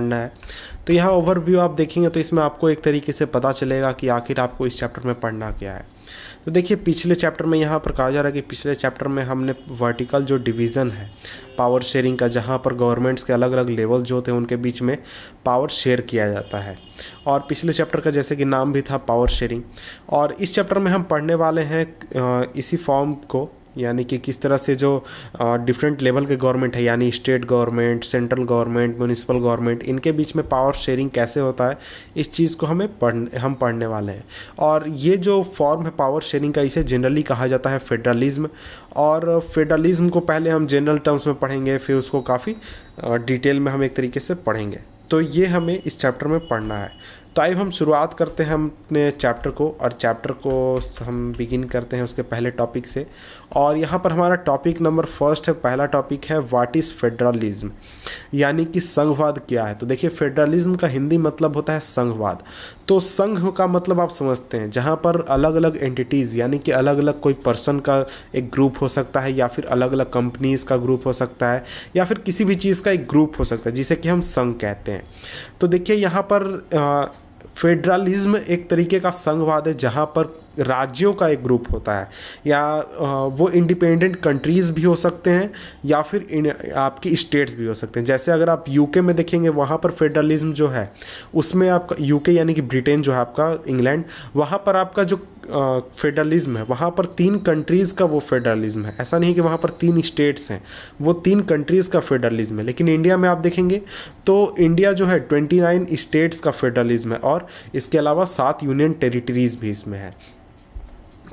पढ़ना है। तो यहाँ ओवरव्यू आप देखेंगे तो इसमें आपको एक तरीके से पता चलेगा कि आखिर आपको इस चैप्टर में पढ़ना क्या है। तो देखिए पिछले चैप्टर में यहाँ पर कहा जा रहा है कि पिछले चैप्टर में हमने वर्टिकल जो डिवीज़न है पावर शेयरिंग का, जहाँ पर गवर्नमेंट्स के अलग अलग लेवल जो होते हैं उनके बीच में पावर शेयर किया जाता है, और पिछले चैप्टर का जैसे कि नाम भी था पावर शेयरिंग। और इस चैप्टर में हम पढ़ने वाले हैं इसी फॉर्म को, यानी कि किस तरह से जो डिफरेंट लेवल के गवर्नमेंट है, यानी state government, central government, municipal government, इनके बीच में पावर शेयरिंग कैसे होता है, इस चीज़ को हम पढ़ने वाले हैं। और ये जो फॉर्म है पावर शेयरिंग का, इसे जनरली कहा जाता है फेडरलिज्म। और फेडरलिज्म को पहले हम जनरल टर्म्स में पढ़ेंगे, फिर उसको काफ़ी डिटेल में हम एक तरीके से पढ़ेंगे। तो ये हमें इस चैप्टर में पढ़ना है। तो आइए हम शुरुआत करते हैं हम अपने चैप्टर को, और चैप्टर को हम बिगिन करते हैं उसके पहले टॉपिक से। और यहाँ पर हमारा टॉपिक नंबर फर्स्ट है, पहला टॉपिक है व्हाट इज़ फेडरलिज्म, यानी कि संघवाद क्या है। तो देखिए फेडरलिज्म का हिंदी मतलब होता है संघवाद। तो संघ का मतलब आप समझते हैं, जहाँ पर अलग अलग एंटिटीज़, यानी कि अलग अलग कोई पर्सन का एक ग्रुप हो सकता है, या फिर अलग अलग कंपनीज़ का ग्रुप हो सकता है, या फिर किसी भी चीज़ का एक ग्रुप हो सकता है, जिसे कि हम संघ कहते हैं। तो देखिए यहाँ पर फेडरलिज्म एक तरीके का संघवाद है, जहाँ पर राज्यों का एक ग्रुप होता है, या वो इंडिपेंडेंट कंट्रीज़ भी हो सकते हैं, या फिर आपकी स्टेट्स भी हो सकते हैं। जैसे अगर आप यूके में देखेंगे, वहाँ पर फेडरलिज्म जो है उसमें आपका यूके यानी कि ब्रिटेन जो है आपका, इंग्लैंड, वहाँ पर आपका जो फेडरलिज्म है, वहाँ पर 3 कंट्रीज़ का वो फेडरलिज्म है। ऐसा नहीं कि वहाँ पर 3 स्टेट्स हैं, वो 3 कंट्रीज़ का फेडरलिज्म है। लेकिन इंडिया में आप देखेंगे तो इंडिया जो है 29 स्टेट्स का फेडरलिज्म है, और इसके अलावा 7 यूनियन टेरिटरीज़ भी इसमें है।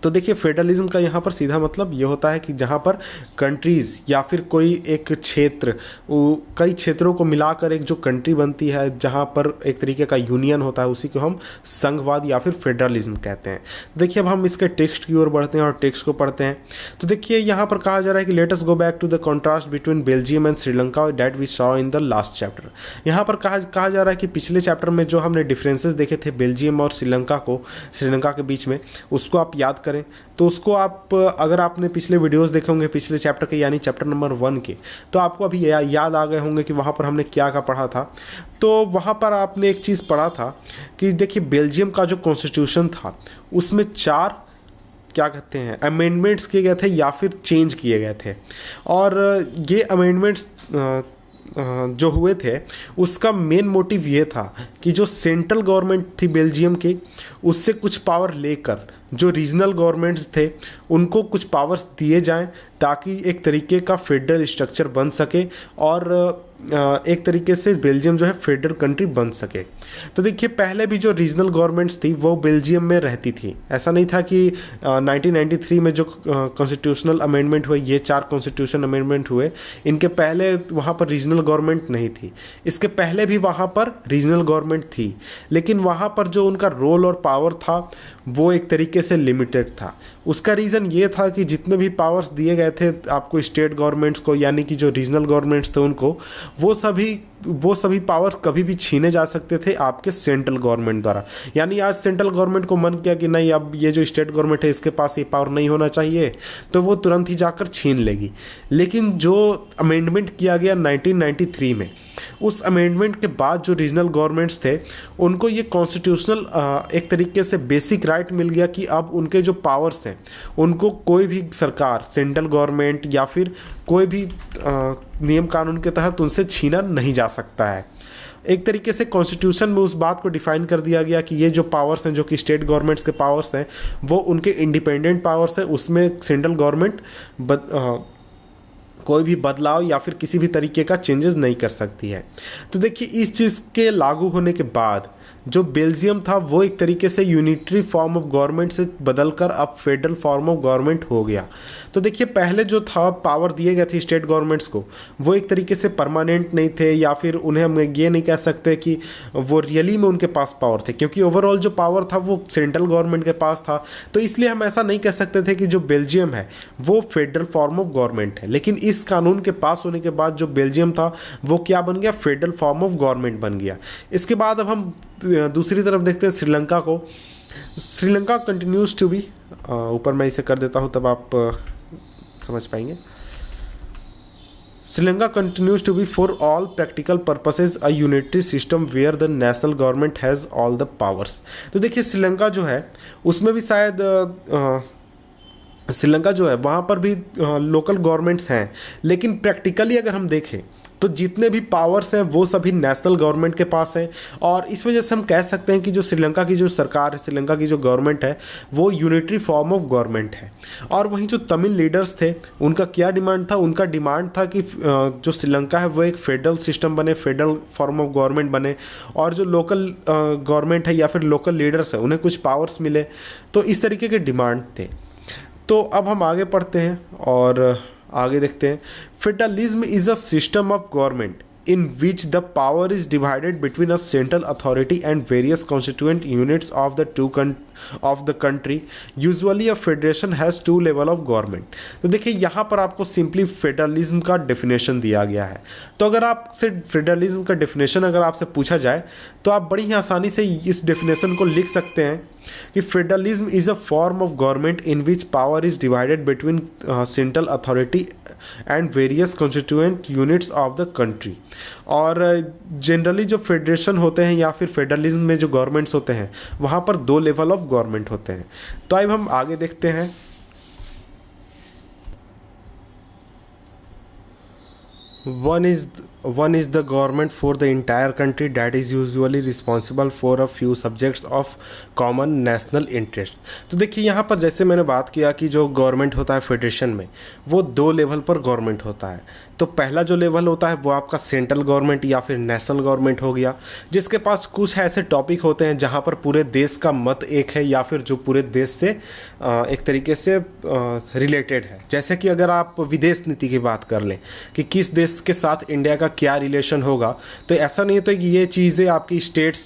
तो देखिए फेडरलिज्म का यहाँ पर सीधा मतलब ये होता है कि जहाँ पर कंट्रीज़ या फिर कोई एक क्षेत्र, कई क्षेत्रों को मिलाकर एक जो कंट्री बनती है, जहाँ पर एक तरीके का यूनियन होता है, उसी को हम संघवाद या फिर फेडरलिज्म कहते हैं। देखिए अब हम इसके टेक्स्ट की ओर बढ़ते हैं और टेक्स्ट को पढ़ते हैं। तो देखिए यहाँ पर कहा जा रहा है कि let us go back to the contrast between Belgium and Sri Lanka that we saw in the last chapter. यहाँ पर कहा जा रहा है कि पिछले चैप्टर में जो हमने डिफरेंसेस देखे थे बेल्जियम और श्रीलंका के बीच में, उसको आप याद करें। तो उसको आप, अगर आपने पिछले वीडियोस देखे होंगे पिछले चैप्टर के, यानी चैप्टर नंबर 1 के, तो आपको अभी याद आ गए होंगे कि वहाँ पर हमने क्या पढ़ा था। तो वहाँ पर आपने एक चीज़ पढ़ा था कि देखिए बेल्जियम का जो कॉन्स्टिट्यूशन था उसमें 4 क्या कहते हैं अमेंडमेंट्स किए गए थे या फिर चेंज किए गए थे। और ये अमेंडमेंट्स जो हुए थे उसका मेन मोटिव ये था कि जो सेंट्रल गवर्नमेंट थी बेल्जियम की, उससे कुछ पावर लेकर जो रीजनल गवर्नमेंट्स थे उनको कुछ पावर्स दिए जाएं, ताकि एक तरीके का फेडरल स्ट्रक्चर बन सके, और एक तरीके से बेल्जियम जो है फेडरल कंट्री बन सके। तो देखिए पहले भी जो रीजनल गवर्नमेंट्स थी वो बेल्जियम में रहती थी। ऐसा नहीं था कि 1993 में जो कॉन्स्टिट्यूशनल अमेंडमेंट हुए, ये 4 कॉन्स्टिट्यूशन अमेंडमेंट हुए, इनके पहले वहाँ पर रीजनल गवर्नमेंट नहीं थी। इसके पहले भी वहाँ पर रीजनल गवर्नमेंट थी, लेकिन वहाँ पर जो उनका रोल और पावर था वो एक तरीके से लिमिटेड था। उसका रीज़न ये था कि जितने भी पावर्स दिए गए थे आपको स्टेट गवर्नमेंट्स को, यानी कि जो रीजनल गवर्नमेंट्स थे उनको, वो सभी पावर्स कभी भी छीने जा सकते थे आपके सेंट्रल गवर्नमेंट द्वारा। यानी आज सेंट्रल गवर्नमेंट को मन किया कि नहीं, अब ये जो स्टेट गवर्नमेंट है इसके पास ये पावर नहीं होना चाहिए, तो वो तुरंत ही जाकर छीन लेगी। लेकिन जो अमेंडमेंट किया गया 1993 में, उस अमेंडमेंट के बाद जो रीजनल गवर्नमेंट्स थे उनको ये कॉन्स्टिट्यूशनल एक तरीके से बेसिक राइट मिल गया कि अब उनके जो पावर्स हैं उनको कोई भी सरकार, सेंट्रल गवर्नमेंट या फिर कोई भी नियम कानून के तहत उनसे छीना नहीं जा सकता है। एक तरीके से कॉन्स्टिट्यूशन में उस बात को डिफाइन कर दिया गया कि ये जो पावर्स हैं, जो कि स्टेट गवर्नमेंट्स के पावर्स हैं, वो उनके इंडिपेंडेंट पावर्स हैं, उसमें सेंट्रल गवर्नमेंट कोई भी बदलाव या फिर किसी भी तरीके का चेंजेस नहीं कर सकती है। तो देखिए इस चीज़ के लागू होने के बाद जो बेल्जियम था वो एक तरीके से यूनिटरी फॉर्म ऑफ गवर्नमेंट से बदलकर अब फेडरल फॉर्म ऑफ गवर्नमेंट हो गया। तो देखिए पहले जो था पावर दिए गए थे स्टेट गवर्नमेंट्स को, वो एक तरीके से परमानेंट नहीं थे, या फिर उन्हें हम ये नहीं कह सकते कि वो रियली में उनके पास पावर थे, क्योंकि ओवरऑल जो पावर था वो सेंट्रल गवर्नमेंट के पास था। तो इसलिए हम ऐसा नहीं कह सकते थे कि जो बेल्जियम है वो फेडरल फॉर्म ऑफ गवर्नमेंट है। लेकिन इस कानून के पास होने के बाद जो बेल्जियम था वो क्या बन गया, फेडरल फॉर्म ऑफ गवर्नमेंट बन गया। इसके बाद अब हम दूसरी तरफ देखते हैं श्रीलंका को। श्रीलंका कंटिन्यूज टू बी, ऊपर मैं इसे कर देता हूँ तब आप समझ पाएंगे। Sri Lanka continues to be for all practical purposes a unitary system where the national government has all the powers। तो देखिए श्रीलंका जो है उसमें भी शायद श्रीलंका जो है वहाँ पर भी लोकल गवर्नमेंट्स हैं, लेकिन प्रैक्टिकली अगर हम देखें तो जितने भी पावर्स हैं वो सभी नेशनल गवर्नमेंट के पास हैं। और इस वजह से हम कह सकते हैं कि जो श्रीलंका की जो सरकार है, श्रीलंका की जो गवर्नमेंट है वो यूनिटरी फॉर्म ऑफ गवर्नमेंट है। और वहीं जो तमिल लीडर्स थे उनका क्या डिमांड था? उनका डिमांड था कि जो श्रीलंका है वो एक फेडरल सिस्टम बने, फेडरल फॉर्म ऑफ गवर्नमेंट बने, और जो लोकल गवर्नमेंट है या फिर लोकल लीडर्स है उन्हें कुछ पावर्स मिले। तो इस तरीके के डिमांड थे। तो अब हम आगे पढ़ते हैं और आगे देखते हैं। Federalism is a system of government in which the power is divided between a central authority and various constituent units of the country. Usually a federation has two level of government। तो देखिए यहाँ पर आपको simply federalism का definition दिया गया है। तो अगर आपसे फेडरलिज्म का डेफिनेशन अगर आपसे पूछा जाए तो आप बड़ी ही आसानी से इस डेफिनेशन को लिख सकते हैं कि federalism is a form of government in which power is divided between central authority and various constituent units of the country. और जनरली जो फेडरेशन होते हैं या फिर फेडरलिज्म में जो गवर्नमेंट्स होते हैं वहाँ पर दो लेवल ऑफ गवर्नमेंट होते हैं। तो अब हम आगे देखते हैं। One is the government for the entire country that is usually responsible for a few subjects of common national interest। तो देखिए यहाँ पर जैसे मैंने बात किया कि जो गवर्नमेंट होता है फेडरेशन में वो दो लेवल पर गवर्नमेंट होता है। तो पहला जो लेवल होता है वो आपका सेंट्रल गवर्नमेंट या फिर नेशनल गवर्नमेंट हो गया, जिसके पास कुछ ऐसे टॉपिक होते हैं जहाँ पर पूरे देश का मत एक है या फिर जो पूरे देश से एक तरीके से रिलेटेड है। जैसे कि अगर आप विदेश नीति की बात कर लें कि किस देश के साथ इंडिया का क्या रिलेशन होगा, तो ऐसा नहीं होता कि ये चीज़ें आपकी स्टेट्स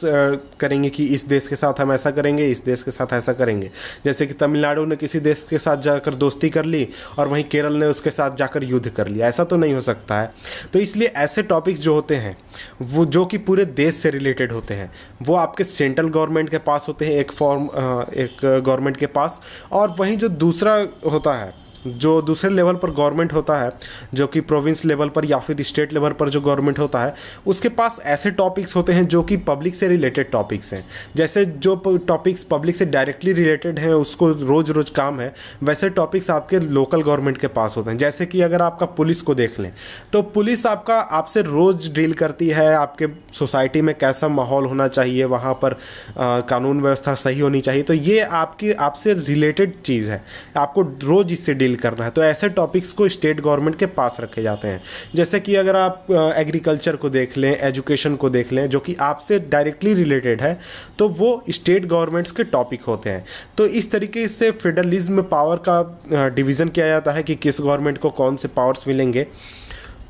करेंगे कि इस देश के साथ हम ऐसा करेंगे, इस देश के साथ ऐसा करेंगे। जैसे कि तमिलनाडु ने किसी देश के साथ जाकर दोस्ती कर ली और वहीं केरल ने उसके साथ जाकर युद्ध कर लिया, ऐसा तो नहीं हो सकता है। तो इसलिए ऐसे टॉपिक्स जो होते हैं वो जो कि पूरे देश से रिलेटेड होते हैं वो आपके सेंट्रल गवर्नमेंट के पास होते हैं एक गवर्नमेंट के पास। और वहीं जो दूसरा होता है, जो दूसरे लेवल पर गवर्नमेंट होता है जो कि प्रोविंस लेवल पर या फिर स्टेट लेवल पर जो गवर्नमेंट होता है उसके पास ऐसे टॉपिक्स होते हैं जो कि पब्लिक से रिलेटेड टॉपिक्स हैं। जैसे जो टॉपिक्स पब्लिक से डायरेक्टली रिलेटेड हैं उसको रोज़ रोज़ काम है, वैसे टॉपिक्स आपके लोकल गवर्नमेंट के पास होते हैं। जैसे कि अगर आपका पुलिस को देख लें तो पुलिस आपसे रोज़ डील करती है, आपके सोसाइटी में कैसा माहौल होना चाहिए, वहाँ पर कानून व्यवस्था सही होनी चाहिए। तो ये आपसे रिलेटेड चीज़ है, आपको रोज़ इससे डील करना है। तो ऐसे टॉपिक्स को स्टेट गवर्नमेंट के पास रखे जाते हैं। जैसे कि अगर आप एग्रीकल्चर को देख लें, एजुकेशन को देख लें, जो कि आपसे डायरेक्टली रिलेटेड है, तो वो स्टेट गवर्नमेंट्स के टॉपिक होते हैं। तो इस तरीके से फेडरलिज्म में पावर का डिवीज़न किया जाता है कि किस गवर्नमेंट को कौन से पावर्स मिलेंगे।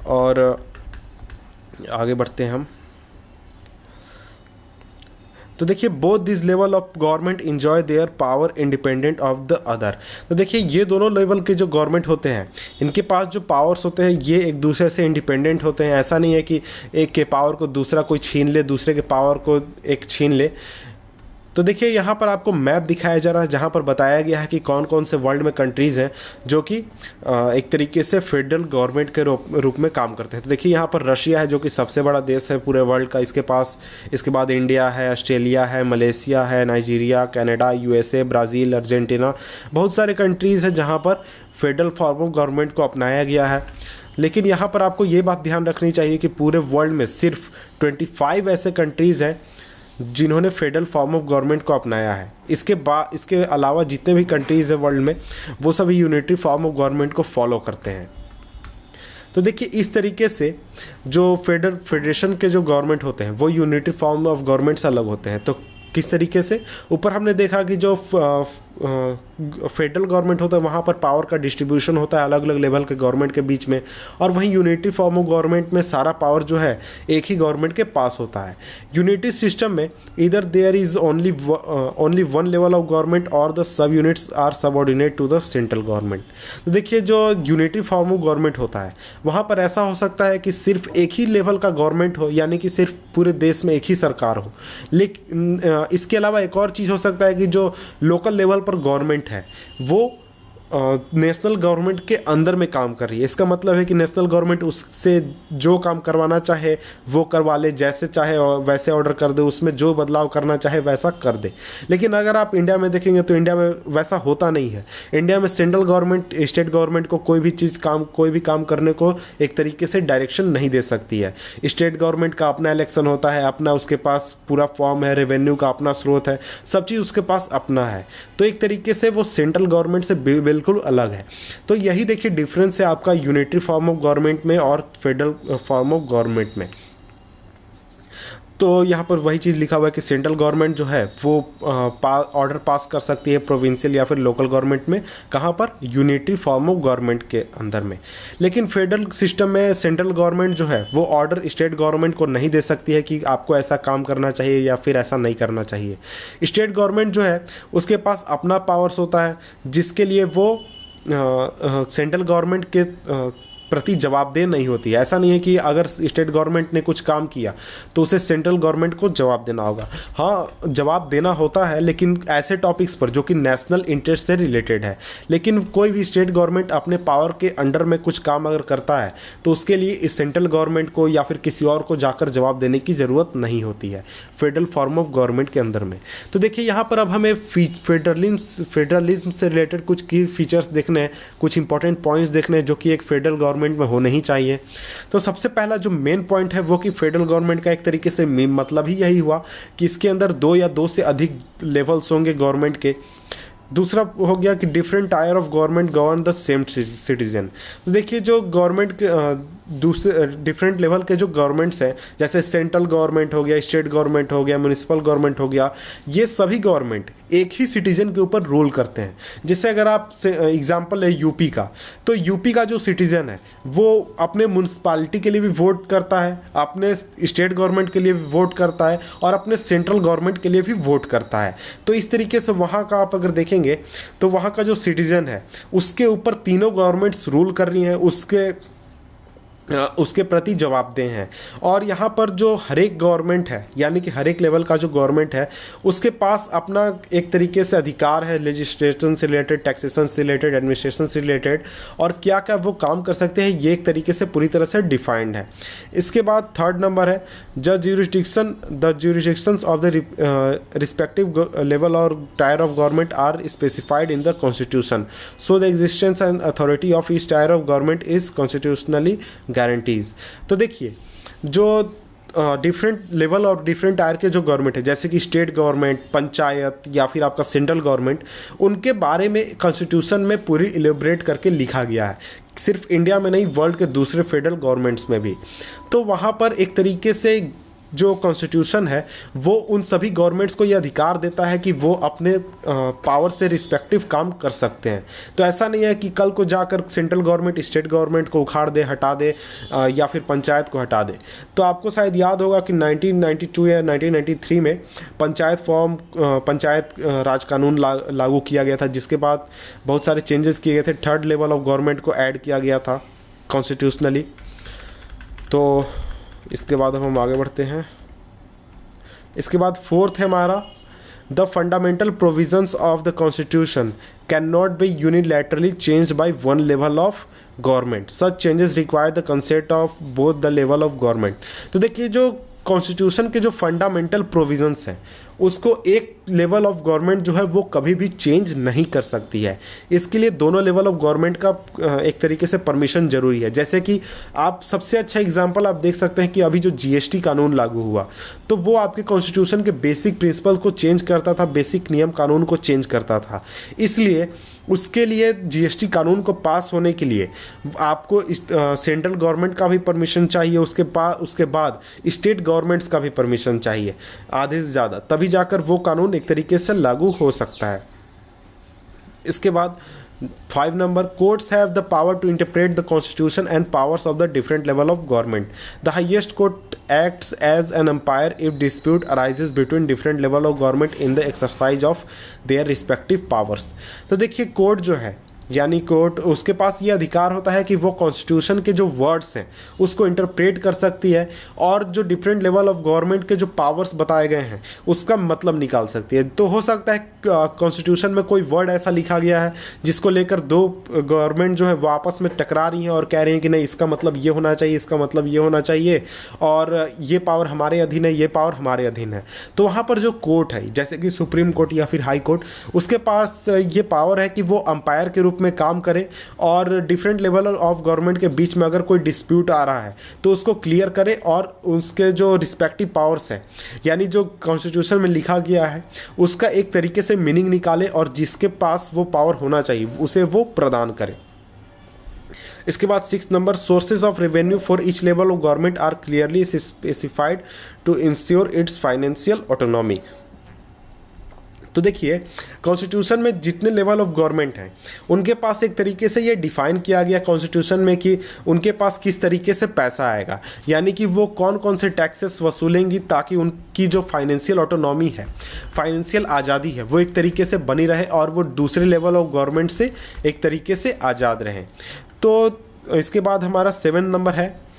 और आगे बढ़ते हैं हम। तो देखिए both this level of government enjoy their power independent of the other. तो देखिए ये दोनों लेवल के जो गवर्नमेंट होते हैं इनके पास जो पावर्स होते हैं ये एक दूसरे से इंडिपेंडेंट होते हैं। ऐसा नहीं है कि एक के पावर को दूसरा कोई छीन ले, दूसरे के पावर को एक छीन ले। तो देखिए यहाँ पर आपको मैप दिखाया जा रहा है जहाँ पर बताया गया है कि कौन कौन से वर्ल्ड में कंट्रीज़ हैं जो कि एक तरीके से फेडरल गवर्नमेंट के रूप में काम करते हैं। तो देखिए यहाँ पर रशिया है जो कि सबसे बड़ा देश है पूरे वर्ल्ड का, इसके बाद इंडिया है, ऑस्ट्रेलिया है, मलेशिया है, Nigeria, Canada, USA, Brazil, Argentina, बहुत सारे कंट्रीज़ हैं जहाँ पर फेडरल फॉर्म ऑफ गवर्नमेंट को अपनाया गया है। लेकिन यहाँ पर आपको ये बात ध्यान रखनी चाहिए कि पूरे वर्ल्ड में सिर्फ 25 ऐसे कंट्रीज़ हैं जिन्होंने फेडरल फॉर्म ऑफ गवर्नमेंट को अपनाया है। इसके अलावा जितने भी कंट्रीज़ हैं वर्ल्ड में वो सभी यूनिटरी फॉर्म ऑफ गवर्नमेंट को फॉलो करते हैं। तो देखिए इस तरीके से जो फेडरेशन के जो गवर्नमेंट होते हैं वो यूनिटरी फॉर्म ऑफ गवर्नमेंट से अलग होते हैं। तो किस तरीके से? ऊपर हमने देखा कि जो फेडरल गवर्नमेंट होता है वहाँ पर पावर का डिस्ट्रीब्यूशन होता है अलग अलग लेवल के गवर्नमेंट के बीच में, और वहीं यूनिटरी फॉर्म ऑफ गवर्नमेंट में सारा पावर जो है एक ही गवर्नमेंट के पास होता है। यूनिटी सिस्टम में इधर there is only one level of government और the sub units are subordinate to the central government. तो देखिए जो यूनिटरी फॉर्म ऑफ गवर्नमेंट होता है वहाँ पर ऐसा हो सकता है कि सिर्फ एक ही लेवल का गवर्नमेंट हो, यानी कि सिर्फ पूरे देश में एक ही सरकार हो। लेकिन इसके अलावा एक और चीज़ हो सकता है कि जो लोकल लेवल पर गवर्नमेंट है वो नेशनल गवर्नमेंट के अंदर में काम कर रही है। इसका मतलब है कि नेशनल गवर्नमेंट उससे जो काम करवाना चाहे वो करवा ले, जैसे चाहे वैसे ऑर्डर कर दे, उसमें जो बदलाव करना चाहे वैसा कर दे। लेकिन अगर आप इंडिया में देखेंगे तो इंडिया में वैसा होता नहीं है। इंडिया में सेंट्रल गवर्नमेंट स्टेट गवर्नमेंट को कोई भी काम करने को एक तरीके से डायरेक्शन नहीं दे सकती है। स्टेट गवर्नमेंट का अपना इलेक्शन होता है, अपना उसके पास पूरा फॉर्म है, रेवेन्यू का अपना स्रोत है, सब चीज़ उसके पास अपना है। तो एक तरीके से वो सेंट्रल गवर्नमेंट से बिल्कुल अलग है। तो यही देखिए डिफरेंस है आपका यूनिटरी फॉर्म ऑफ गवर्नमेंट में और फेडरल फॉर्म ऑफ गवर्नमेंट में। तो यहाँ पर वही चीज़ लिखा हुआ है कि सेंट्रल गवर्नमेंट जो है वो ऑर्डर पास कर सकती है प्रोविंशियल या फिर लोकल गवर्नमेंट में, कहाँ पर, यूनिटरी फॉर्म ऑफ गवर्नमेंट के अंदर में। लेकिन फेडरल सिस्टम में सेंट्रल गवर्नमेंट जो है वो ऑर्डर स्टेट गवर्नमेंट को नहीं दे सकती है कि आपको ऐसा काम करना चाहिए या फिर ऐसा नहीं करना चाहिए। स्टेट गवर्नमेंट जो है उसके पास अपना पावर्स होता है, जिसके लिए वो सेंट्रल गवर्नमेंट के प्रति जवाबदेह नहीं होती है। ऐसा नहीं है कि अगर स्टेट गवर्नमेंट ने कुछ काम किया तो उसे सेंट्रल गवर्नमेंट को जवाब देना होगा। हाँ, जवाब देना होता है, लेकिन ऐसे टॉपिक्स पर जो कि नेशनल इंटरेस्ट से रिलेटेड है। लेकिन कोई भी स्टेट गवर्नमेंट अपने पावर के अंडर में कुछ काम अगर करता है तो उसके लिए इस सेंट्रल गवर्नमेंट को या फिर किसी और को जाकर जवाब देने की ज़रूरत नहीं होती है फेडरल फॉर्म ऑफ गवर्नमेंट के अंदर में। तो देखिए यहाँ पर अब हमें फेडरलिज्म से रिलेटेड कुछ की फीचर्स देखने हैं, कुछ इंपॉर्टेंट पॉइंट्स देखने हैं जो कि एक फेडरल गवर्नमेंट में होने ही चाहिए। तो सबसे पहला जो मेन पॉइंट है वो कि फेडरल गवर्नमेंट का एक तरीके से मतलब ही यही हुआ कि इसके अंदर 2 या 2 से अधिक लेवल्स होंगे गवर्नमेंट के। दूसरा हो गया कि different tyre of government govern the same citizen. तो देखिए जो गवर्नमेंट के दूसरे डिफरेंट लेवल के जो गवर्नमेंट्स हैं, जैसे सेंट्रल गवर्नमेंट हो गया, स्टेट गवर्नमेंट हो गया, म्यूनिसिपल गवर्नमेंट हो गया, ये सभी गवर्नमेंट एक ही सिटीजन के ऊपर रूल करते हैं। जैसे अगर आप एग्जांपल है यूपी का, तो यूपी का जो सिटीजन है वो अपने म्यूनिसिपालिटी के लिए भी वोट करता है, अपने स्टेट गवर्नमेंट के लिए भी वोट करता है और अपने सेंट्रल गवर्नमेंट के लिए भी वोट करता है। तो इस तरीके से वहाँ का आप अगर देखेंगे तो वहाँ का जो सिटीजन है उसके ऊपर तीनों गवर्नमेंट्स रूल कर रही हैं, उसके प्रति जवाबदेह हैं। और यहाँ पर जो हर एक गवर्नमेंट है, यानी कि हर एक लेवल का जो गवर्नमेंट है उसके पास अपना एक तरीके से अधिकार है, लेजिस्लेशन से रिलेटेड, टैक्सेशन से रिलेटेड, एडमिनिस्ट्रेशन से रिलेटेड, और क्या क्या वो काम कर सकते हैं ये एक तरीके से पूरी तरह से डिफाइंड है। इसके बाद थर्ड नंबर है the jurisdictions of the respective level और tier of government are specified in the constitution, so the existence and authority of each tier of government is constitutionally guarantees. तो देखिए जो डिफरेंट लेवल और different tier के जो government है, जैसे कि स्टेट गवर्नमेंट, पंचायत या फिर आपका सेंट्रल गवर्नमेंट, उनके बारे में कॉन्स्टिट्यूशन में पूरी इलेबोरेट करके लिखा गया है, सिर्फ इंडिया में नहीं वर्ल्ड के दूसरे फेडरल गवर्नमेंट्स में भी। तो वहाँ पर एक तरीके से जो कॉन्स्टिट्यूशन है वो उन सभी गवर्नमेंट्स को ये अधिकार देता है कि वो अपने पावर से रिस्पेक्टिव काम कर सकते हैं। तो ऐसा नहीं है कि कल को जाकर सेंट्रल गवर्नमेंट स्टेट गवर्नमेंट को उखाड़ दे, हटा दे, या फिर पंचायत को हटा दे। तो आपको शायद याद होगा कि 1992 या 1993 में पंचायत राज कानून लागू किया गया था, जिसके बाद बहुत सारे चेंजेस किए गए थे, थर्ड लेवल ऑफ गवर्नमेंट को ऐड किया गया था कॉन्स्टिट्यूशनली। तो इसके बाद हम आगे बढ़ते हैं। इसके बाद फोर्थ है हमारा the fundamental provisions of the constitution can not be unilaterally changed by one level of government, such changes require the consent of both the level of government. तो देखिए जो कॉन्स्टिट्यूशन के जो फंडामेंटल प्रोविजंस हैं उसको एक लेवल ऑफ गवर्नमेंट जो है वो कभी भी चेंज नहीं कर सकती है। इसके लिए दोनों लेवल ऑफ गवर्नमेंट का एक तरीके से परमिशन जरूरी है। जैसे कि आप सबसे अच्छा एग्जांपल आप देख सकते हैं कि अभी जो जीएसटी कानून लागू हुआ तो वो आपके कॉन्स्टिट्यूशन के बेसिक प्रिंसिपल को चेंज करता था, बेसिक नियम कानून को चेंज करता था। इसलिए उसके लिए जीएसटी कानून को पास होने के लिए आपको सेंट्रल गवर्नमेंट का भी परमिशन चाहिए, उसके बाद स्टेट गवर्नमेंट्स का भी परमिशन चाहिए, आधे से ज़्यादा, तभी जाकर वो कानून एक तरीके से लागू हो सकता है। इसके बाद 5 number courts have the power to interpret the constitution and powers of the different level of government. The highest court acts as an empire if dispute arises between different level of government in the exercise of their respective powers. तो देखिए court जो है यानी court, उसके पास ये अधिकार होता है कि वो कॉन्स्टिट्यूशन के जो वर्ड्स हैं उसको इंटरप्रेट कर सकती है और जो डिफरेंट लेवल ऑफ गवर्नमेंट के जो पावर्स बताए गए हैं उसका मतलब निकाल सकती है। तो हो सकता है कॉन्स्टिट्यूशन में कोई वर्ड ऐसा लिखा गया है जिसको लेकर दो गवर्नमेंट जो है वो आपस में टकरा रही हैं और कह रही हैं कि नहीं इसका मतलब ये होना चाहिए, इसका मतलब ये होना चाहिए, और ये पावर हमारे अधीन है, ये पावर हमारे अधीन है। तो वहाँ पर जो कोर्ट है जैसे कि सुप्रीम कोर्ट या फिर हाई कोर्ट, उसके पास ये पावर है कि वो अंपायर के रूप में काम करे और डिफरेंट लेवल ऑफ गवर्नमेंट के बीच में अगर कोई डिस्प्यूट आ रहा है तो उसको क्लियर करे और उसके जो रिस्पेक्टिव पावर्स हैं यानी जो कॉन्स्टिट्यूशन में लिखा गया है उसका एक तरीके से मीनिंग निकाले और जिसके पास वो पावर होना चाहिए उसे वो प्रदान करे। इसके बाद 6 number, sources of revenue for each level of government are clearly specified to ensure its financial autonomy. तो देखिए कॉन्स्टिट्यूशन में जितने लेवल ऑफ गवर्नमेंट हैं उनके पास एक तरीके से ये डिफाइन किया गया कॉन्स्टिट्यूशन में कि उनके पास किस तरीके से पैसा आएगा, यानी कि वो कौन कौन से टैक्सेस वसूलेंगी ताकि उनकी जो फाइनेंशियल ऑटोनॉमी है, फाइनेंशियल आज़ादी है, वो एक तरीके से बनी रहे और वो दूसरे लेवल ऑफ गवर्नमेंट से एक तरीके से आज़ाद रहें। तो इसके बाद हमारा 7 नंबर है,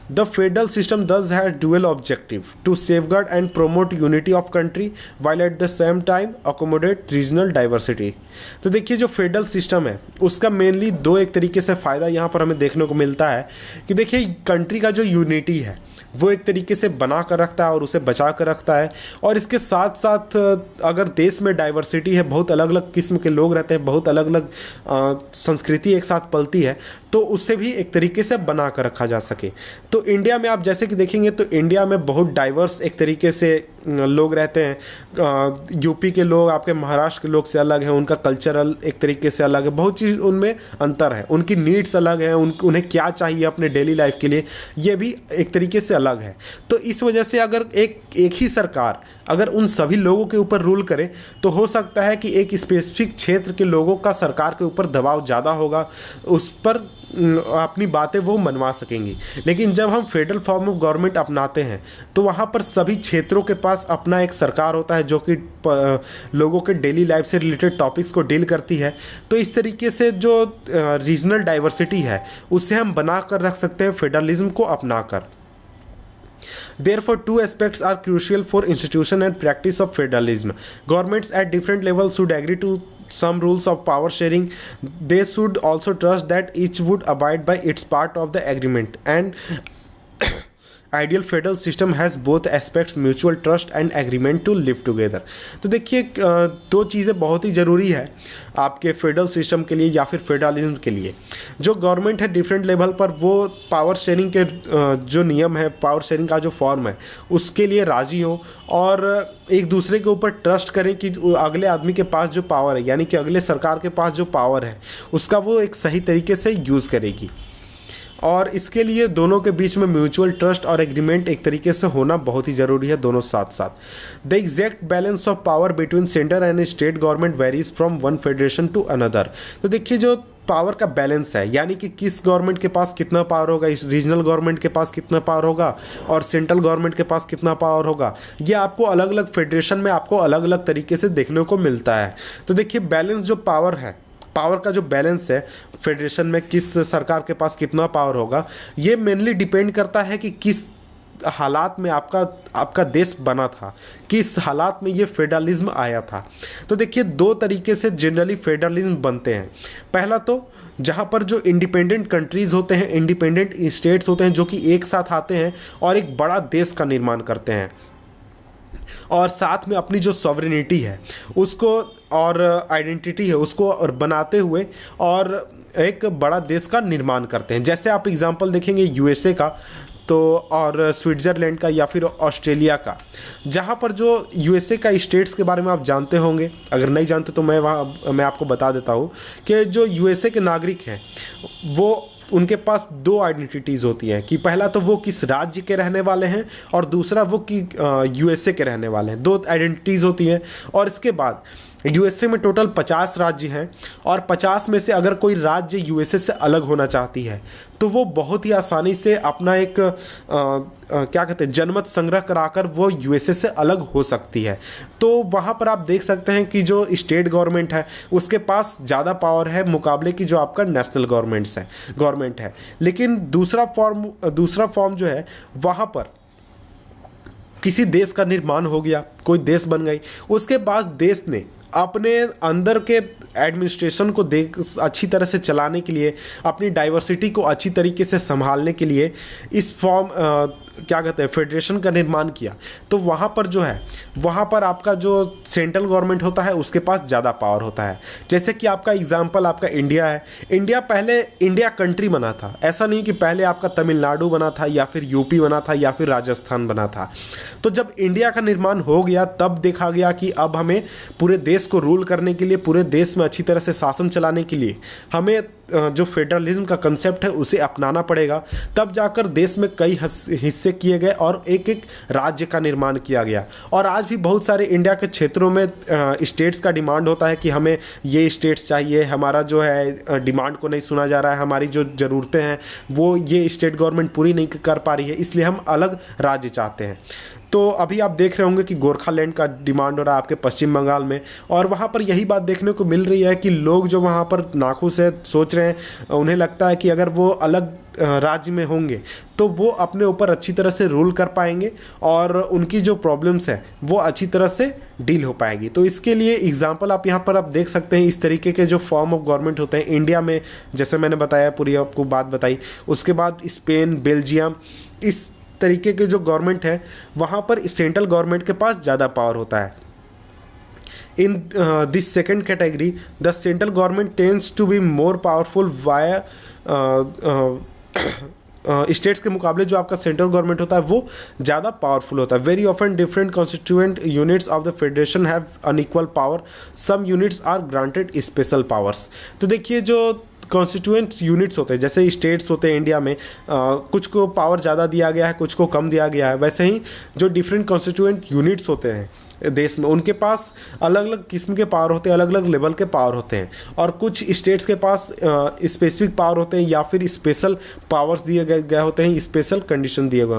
the federal system does have dual objective to safeguard and promote unity of country while at the same time accommodate regional diversity। तो देखिए जो फेडरल सिस्टम है उसका मेनली दो एक तरीके से फ़ायदा यहाँ पर हमें देखने को मिलता है कि देखिए कंट्री का जो यूनिटी है वो एक तरीके से बना कर रखता है और उसे बचा कर रखता है, और इसके साथ साथ अगर देश में डाइवर्सिटी है, बहुत अलग अलग किस्म के लोग रहते हैं, बहुत अलग अलग संस्कृति एक साथ पलती है, तो उससे भी एक तरीके से बना कर रखा जा सके। तो इंडिया में आप जैसे कि देखेंगे तो इंडिया में बहुत डाइवर्स एक तरीके से लोग रहते हैं। यूपी के लोग आपके महाराष्ट्र के लोग से अलग हैं, उनका कल्चरल एक तरीके से अलग है, बहुत चीज़ उनमें अंतर है, उनकी नीड्स अलग हैं, उन्हें क्या चाहिए अपने डेली लाइफ के लिए ये भी एक तरीके से अलग है। तो इस वजह से अगर एक ही सरकार अगर उन सभी लोगों के ऊपर रूल करे तो हो सकता है कि एक स्पेसिफिक क्षेत्र के लोगों का सरकार के ऊपर दबाव ज़्यादा होगा, उस पर अपनी बातें वो मनवा सकेंगी। लेकिन जब हम फेडरल फॉर्म ऑफ गवर्नमेंट अपनाते हैं तो वहाँ पर सभी क्षेत्रों के पास अपना एक सरकार होता है जो कि लोगों के डेली लाइफ से रिलेटेड टॉपिक्स को डील करती है। तो इस तरीके से जो रीजनल डाइवर्सिटी है उसे हम बना कर रख सकते हैं फेडरलिज्म को अपनाकर। Therefore, two aspects are crucial for institution and practice of federalism. Governments at different levels should agree to some rules of power sharing. They should also trust that each would abide by its part of the agreement. And ideal federal system has both aspects mutual trust and agreement to live together. तो देखिए दो चीज़ें बहुत ही ज़रूरी है आपके federal system के लिए या फिर फेडरलिज्म के लिए। जो गवर्नमेंट है डिफरेंट लेवल पर वो पावर शेयरिंग के जो नियम है, पावर शेयरिंग का जो फॉर्म है उसके लिए राज़ी हो और एक दूसरे के ऊपर ट्रस्ट करें कि अगले आदमी के पास जो पावर है यानी कि अगले सरकार के पास जो पावर है उसका वो एक सही तरीके से यूज़ करेगी। और इसके लिए दोनों के बीच में म्यूचुअल ट्रस्ट और एग्रीमेंट एक तरीके से होना बहुत ही ज़रूरी है, दोनों साथ साथ। The exact balance of power between centre and state government varies from one federation to another. तो देखिए जो पावर का बैलेंस है यानी कि किस गवर्नमेंट के पास कितना पावर होगा, इस रीजनल गवर्नमेंट के पास कितना पावर होगा और सेंट्रल गवर्नमेंट के पास कितना पावर होगा, ये आपको अलग अलग फेडरेशन में आपको अलग अलग तरीके से देखने को मिलता है। तो देखिए बैलेंस जो पावर है, पावर का जो बैलेंस है फेडरेशन में किस सरकार के पास कितना पावर होगा, ये मेनली डिपेंड करता है कि किस हालात में आपका देश बना था, किस हालात में ये फेडरलिज्म आया था। तो देखिए दो तरीके से जनरली फेडरलिज्म बनते हैं। पहला तो जहाँ पर जो इंडिपेंडेंट कंट्रीज़ होते हैं, इंडिपेंडेंट स्टेट्स होते हैं जो कि एक साथ आते हैं और एक बड़ा देश का निर्माण करते हैं और साथ में अपनी जो सॉवरेनिटी है उसको और आइडेंटिटी है उसको और बनाते हुए और एक बड़ा देश का निर्माण करते हैं। जैसे आप एग्जांपल देखेंगे यूएसए का तो और स्विट्ज़रलैंड का या फिर ऑस्ट्रेलिया का, जहाँ पर जो यूएसए का स्टेट्स के बारे में आप जानते होंगे, अगर नहीं जानते तो मैं आपको बता देता हूँ कि जो यूएसए के नागरिक हैं वो उनके पास दो आइडेंटिटीज़ होती हैं कि पहला तो वो किस राज्य के रहने वाले हैं और दूसरा वो कि यूएसए के रहने वाले हैं। दो आइडेंटिटीज़ होती हैं और इसके बाद यूएसए में टोटल 50 राज्य हैं और 50 में से अगर कोई राज्य यूएसए से अलग होना चाहती है तो वो बहुत ही आसानी से अपना एक क्या कहते हैं जनमत संग्रह कराकर वो यूएसए से अलग हो सकती है। तो वहाँ पर आप देख सकते हैं कि जो स्टेट गवर्नमेंट है उसके पास ज़्यादा पावर है मुकाबले की जो आपका नेशनल गवर्नमेंट है। लेकिन दूसरा फॉर्म जो है वहाँ पर किसी देश का निर्माण हो गया, कोई देश बन गई, उसके बाद देश ने अपने अंदर के एडमिनिस्ट्रेशन को अच्छी तरह से चलाने के लिए, अपनी डाइवर्सिटी को अच्छी तरीके से संभालने के लिए इस क्या कहते हैं फेडरेशन का निर्माण किया। तो वहाँ पर जो है वहाँ पर आपका जो सेंट्रल गवर्नमेंट होता है उसके पास ज़्यादा पावर होता है। जैसे कि आपका एग्जांपल आपका इंडिया है। इंडिया पहले इंडिया कंट्री बना था, ऐसा नहीं कि पहले आपका तमिलनाडु बना था या फिर यूपी बना था या फिर राजस्थान बना था। तो जब इंडिया का निर्माण हो गया तब देखा गया कि अब हमें पूरे देश को रूल करने के लिए, पूरे देश में अच्छी तरह से शासन चलाने के लिए हमें जो फेडरलिज्म का कंसेप्ट है उसे अपनाना पड़ेगा। तब जाकर देश में कई हिस्से किए गए और एक एक राज्य का निर्माण किया गया। और आज भी बहुत सारे इंडिया के क्षेत्रों में स्टेट्स का डिमांड होता है कि हमें ये स्टेट्स चाहिए, हमारा जो है डिमांड को नहीं सुना जा रहा है, हमारी जो ज़रूरतें हैं वो ये स्टेट गवर्नमेंट पूरी नहीं कर पा रही है, इसलिए हम अलग राज्य चाहते हैं। तो अभी आप देख रहे होंगे कि गोरखालैंड का डिमांड हो रहा है आपके पश्चिम बंगाल में, और वहाँ पर यही बात देखने को मिल रही है कि लोग जो वहाँ पर नाखुश है, सोच रहे हैं, उन्हें लगता है कि अगर वो अलग राज्य में होंगे तो वो अपने ऊपर अच्छी तरह से रूल कर पाएंगे और उनकी जो प्रॉब्लम्स है वो अच्छी तरह से डील हो पाएगी। तो इसके लिए एग्जांपल आप यहाँ पर आप देख सकते हैं, इस तरीके के जो फॉर्म ऑफ गवर्नमेंट होते हैं इंडिया में, जैसे मैंने बताया, पूरी आपको बात बताई। उसके बाद स्पेन, बेल्जियम, इस तरीके के जो गवर्नमेंट है वहाँ पर सेंट्रल गवर्नमेंट के पास ज़्यादा पावर होता है। In this second category, the central government tends to be more powerful via states के मुकाबले जो आपका सेंट्रल गवर्नमेंट होता है वो ज़्यादा पावरफुल होता है। Very often different constituent units of the federation have unequal power, some units are granted special powers. तो देखिए जो कॉन्स्टिट्यूएंट यूनिट्स होते हैं, जैसे स्टेट्स होते हैं इंडिया में, कुछ को पावर ज़्यादा दिया गया है, कुछ को कम दिया गया है। वैसे ही जो डिफरेंट कॉन्स्टिट्यूएंट यूनिट्स होते हैं देश में, उनके पास अलग अलग किस्म के पावर होते हैं, अलग अलग लेवल के पावर होते हैं। और कुछ स्टेट्स के पास स्पेसिफिक पावर होते हैं या फिर स्पेशल पावर्स दिए गए होते हैं, स्पेशल कंडीशन दिए गए